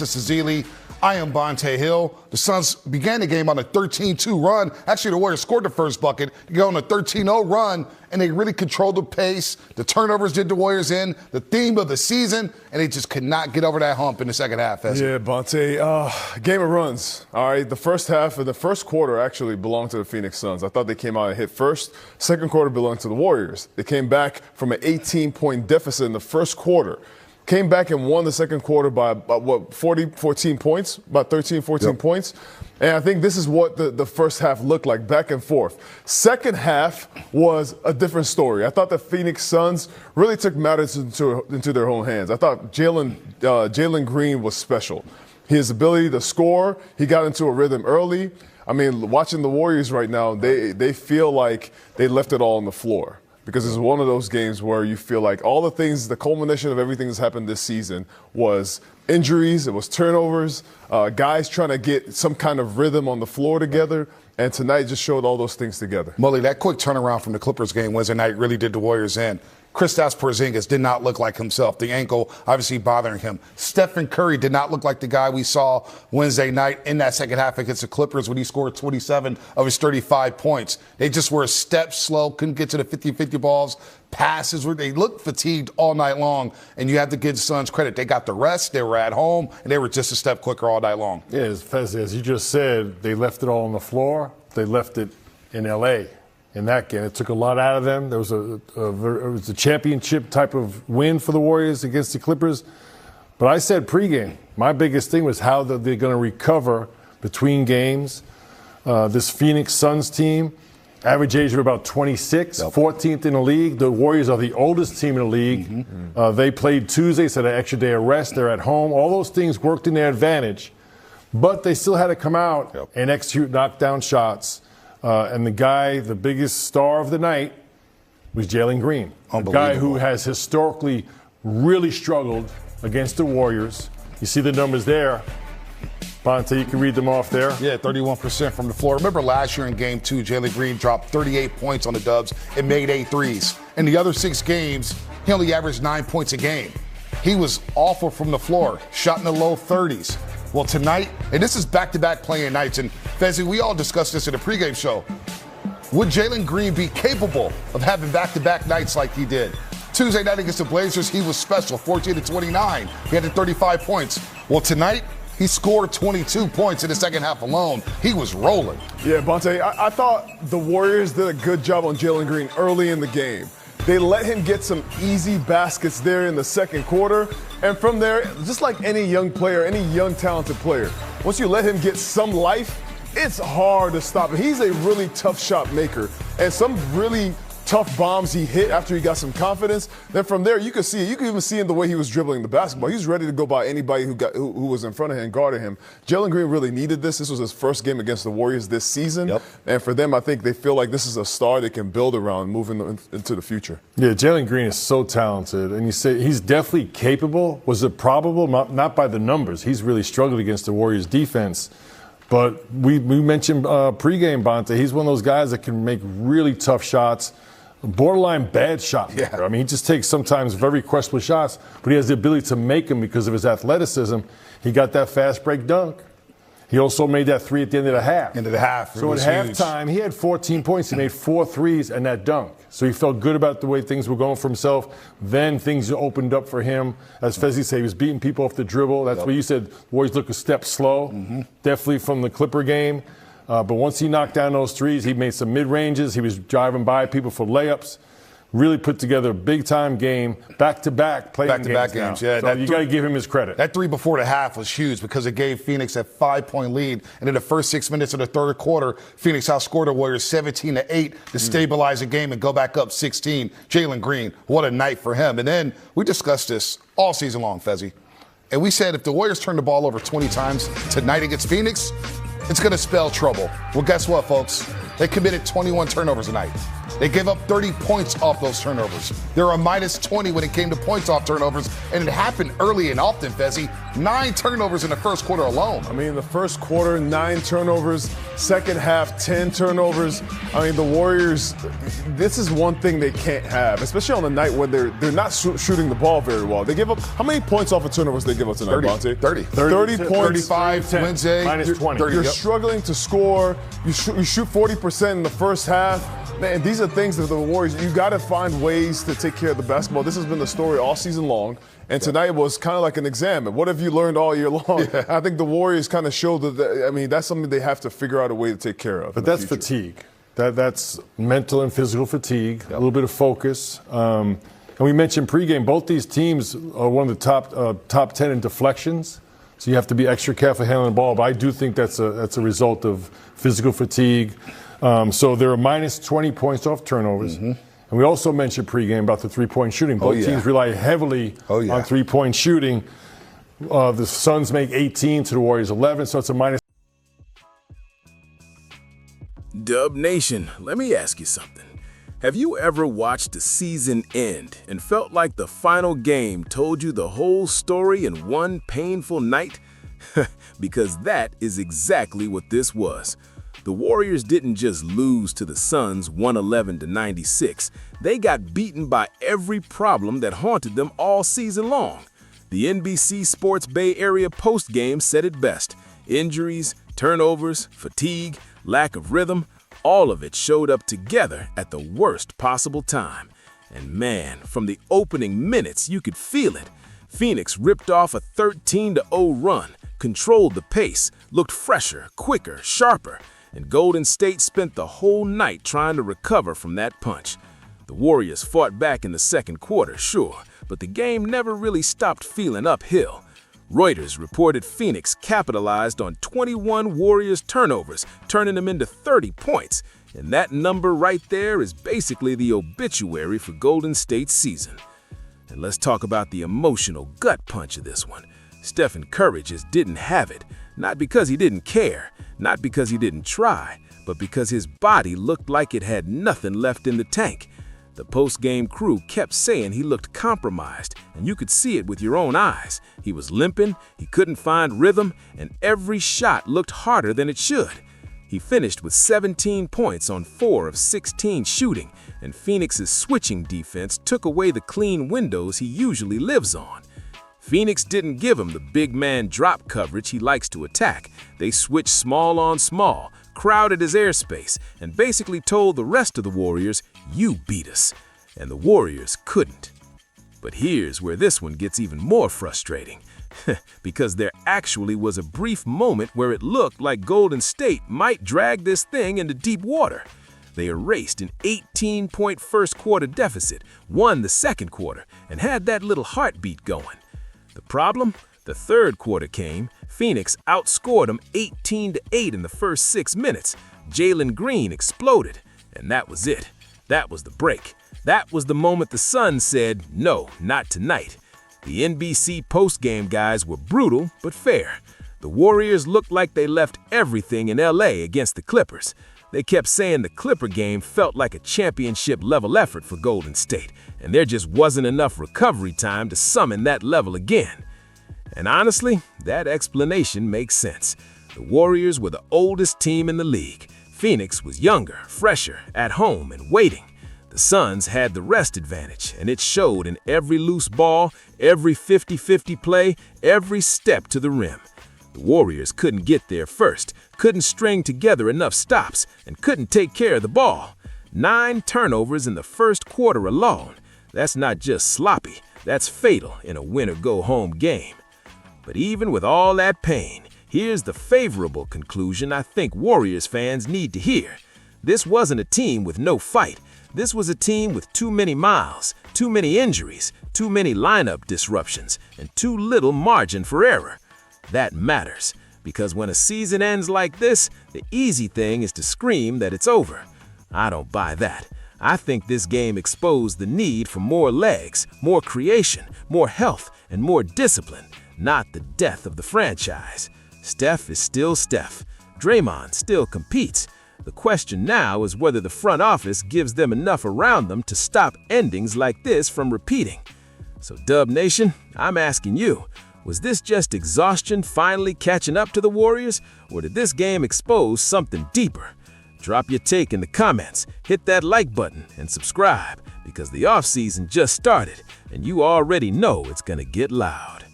This is Zealy. I am Bonte Hill. The Suns began the game on a 13-2 run. Actually, the Warriors scored the first bucket to go on a 13-0 run, and they really controlled the pace. The turnovers did the Warriors in, the theme of the season, and they just could not get over that hump in the second half. Yeah, Bonte, game of runs. All right, the first half of the first quarter actually belonged to the Phoenix Suns. I thought they came out and hit first. Second quarter belonged to the Warriors. They came back from an 18-point deficit in the first quarter. Came back and won the second quarter by about, 14 points, about 13, 14 points. And I think this is what the first half looked like, back and forth. Second half was a different story. I thought the Phoenix Suns really took matters into their own hands. I thought Jalen Green was special. His ability to score, he got into a rhythm early. I mean, watching the Warriors right now, they feel like they left it all on the floor. Because it's one of those games where you feel like all the things, the culmination of everything that's happened this season was injuries, it was turnovers, guys trying to get some kind of rhythm on the floor together, and tonight just showed all those things together. Mully, that quick turnaround from the Clippers game Wednesday night really did the Warriors in. Kristaps Porzingis did not look like himself. The ankle obviously bothering him. Stephen Curry did not look like the guy we saw Wednesday night in that second half against the Clippers when he scored 27 of his 35 points. They just were a step slow, couldn't get to the 50-50 balls. Passes where they looked fatigued all night long, and you have to give the Suns credit. They got the rest, they were at home, and they were just a step quicker all night long. Yeah, as you just said, they left it all on the floor. They left it in L.A. in that game. It took a lot out of them. There was it was a championship type of win for the Warriors against the Clippers. But I said pregame, my biggest thing was how they're going to recover between games. This Phoenix Suns team, average age of about 26, 14th in the league. The Warriors are the oldest team in the league. They played Tuesday, so they had an extra day of rest. They're at home. All those things worked in their advantage. But they still had to come out and execute knockdown shots. And the guy, the biggest star of the night, was Jalen Green. A guy who has historically really struggled against the Warriors. You see the numbers there. Bonte, you can read them off there. Yeah, 31% from the floor. Remember last year in Game 2, Jalen Green dropped 38 points on the Dubs and made 8 threes. In the other 6 games, he only averaged 9 points a game. He was awful from the floor, shot in the low 30s. Well, tonight, and this is back-to-back playing nights, and Fezzi, we all discussed this in the pregame show. Would Jalen Green be capable of having back-to-back nights like he did? Tuesday night against the Blazers, he was special, 14-29. He had 35 points. Well, tonight, he scored 22 points in the second half alone. He was rolling. Yeah, Bonte, I thought the Warriors did a good job on Jalen Green early in the game. They let him get some easy baskets there in the second quarter. And from there, just like any young player, any young talented player, once you let him get some life, it's hard to stop him. He's a really tough shot maker. And some really tough bombs he hit after he got some confidence. Then from there, you could see it. You could even see in the way he was dribbling the basketball. He was ready to go by anybody who was in front of him and guarded him. Jalen Green really needed this. This was his first game against the Warriors this season. And for them, I think they feel like this is a star they can build around moving into the future. Yeah, Jalen Green is so talented. And you say he's definitely capable. Was it probable? Not by the numbers. He's really struggled against the Warriors defense. But we mentioned pregame, Bonte. He's one of those guys that can make really tough shots. Borderline bad shot maker. I mean, he just takes sometimes very questionable shots, but he has the ability to make them because of his athleticism. He got that fast break dunk. He also made that 3 at the end of the half. So at halftime, he had 14 points. He made 4 threes and that dunk. So he felt good about the way things were going for himself. Then things opened up for him. As Fezzi said, he was beating people off the dribble. That's what you said. Warriors look a step slow. Definitely from the Clipper game. But once he knocked down those threes, he made some mid-ranges. He was driving by people for layups. Really put together a big-time game, back-to-back playing games. Yeah. So you got to give him his credit. That 3 before the half was huge because it gave Phoenix a 5-point lead. And in the first 6 minutes of the third quarter, Phoenix outscored the Warriors 17-8 to stabilize the game and go back up 16. Jalen Green, what a night for him. And then we discussed this all season long, Fezzi. And we said if the Warriors turn the ball over 20 times tonight against Phoenix, it's going to spell trouble. Well, guess what, folks? They committed 21 turnovers tonight. They gave up 30 points off those turnovers. They're a minus 20 when it came to points off turnovers, and it happened early and often, Fezzi. 9 turnovers in the first quarter alone. I mean, the first quarter, 9 turnovers. Second half, 10 turnovers. I mean, the Warriors, this is one thing they can't have, especially on a night when they're not shooting the ball very well. They give up, how many points off of turnovers they give up tonight, Bonte? 30 points. 35 Wednesday. Minus 20. 30, You're yep. struggling to score. You shoot 40% in the first half. Man, these are things that the Warriors, you got to find ways to take care of the basketball. This has been the story all season long. And tonight was kind of like an exam. What have you learned all year long? Yeah. I think the Warriors kind of showed that, I mean, that's something they have to figure out a way to take care of. But that's fatigue. That's mental and physical fatigue, a little bit of focus. And we mentioned pregame, both these teams are one of the top 10 in deflections. So you have to be extra careful handling the ball. But I do think that's a result of physical fatigue. So there are minus 20 points off turnovers. Mm-hmm. And we also mentioned pregame about the three-point shooting. Both teams rely heavily on three-point shooting. The Suns make 18 to the Warriors 11, so it's a minus. Dub Nation, let me ask you something. Have you ever watched the season end and felt like the final game told you the whole story in one painful night? Because that is exactly what this was. The Warriors didn't just lose to the Suns 111-96. They got beaten by every problem that haunted them all season long. The NBC Sports Bay Area postgame said it best. Injuries, turnovers, fatigue, lack of rhythm, all of it showed up together at the worst possible time. And man, from the opening minutes, you could feel it. Phoenix ripped off a 13-0 run, controlled the pace, looked fresher, quicker, sharper. And Golden State spent the whole night trying to recover from that punch. The Warriors fought back in the second quarter, sure, but the game never really stopped feeling uphill. Reuters reported Phoenix capitalized on 21 Warriors turnovers, turning them into 30 points. And that number right there is basically the obituary for Golden State's season. And let's talk about the emotional gut punch of this one. Stephen Curry just didn't have it, not because he didn't care, not because he didn't try, but because his body looked like it had nothing left in the tank. The post-game crew kept saying he looked compromised, and you could see it with your own eyes. He was limping, he couldn't find rhythm, and every shot looked harder than it should. He finished with 17 points on 4 of 16 shooting, and Phoenix's switching defense took away the clean windows he usually lives on. Phoenix didn't give him the big man drop coverage he likes to attack. They switched small on small, crowded his airspace, and basically told the rest of the Warriors, "You beat us." And the Warriors couldn't. But here's where this one gets even more frustrating. Because there actually was a brief moment where it looked like Golden State might drag this thing into deep water. They erased an 18-point first quarter deficit, won the second quarter, and had that little heartbeat going. The problem? The third quarter came. Phoenix outscored them 18-8 in the first 6 minutes. Jalen Green exploded, and that was it. That was the break. That was the moment the Suns said, "No, not tonight." The NBC postgame guys were brutal but fair. The Warriors looked like they left everything in LA against the Clippers. They kept saying the Clipper game felt like a championship-level effort for Golden State, and there just wasn't enough recovery time to summon that level again. And honestly, that explanation makes sense. The Warriors were the oldest team in the league. Phoenix was younger, fresher, at home, and waiting. The Suns had the rest advantage, and it showed in every loose ball, every 50-50 play, every step to the rim. The Warriors couldn't get there first, couldn't string together enough stops, and couldn't take care of the ball. 9 turnovers in the first quarter alone. That's not just sloppy, that's fatal in a win-or-go-home game. But even with all that pain, here's the favorable conclusion I think Warriors fans need to hear. This wasn't a team with no fight. This was a team with too many miles, too many injuries, too many lineup disruptions, and too little margin for error. That matters, because when a season ends like this, the easy thing is to scream that it's over. I don't buy that. I think this game exposed the need for more legs, more creation, more health, and more discipline, not the death of the franchise. Steph is still Steph. Draymond still competes. The question now is whether the front office gives them enough around them to stop endings like this from repeating. So Dub Nation, I'm asking you, was this just exhaustion finally catching up to the Warriors, or did this game expose something deeper? Drop your take in the comments, hit that like button, and subscribe, because the offseason just started, and you already know it's gonna get loud.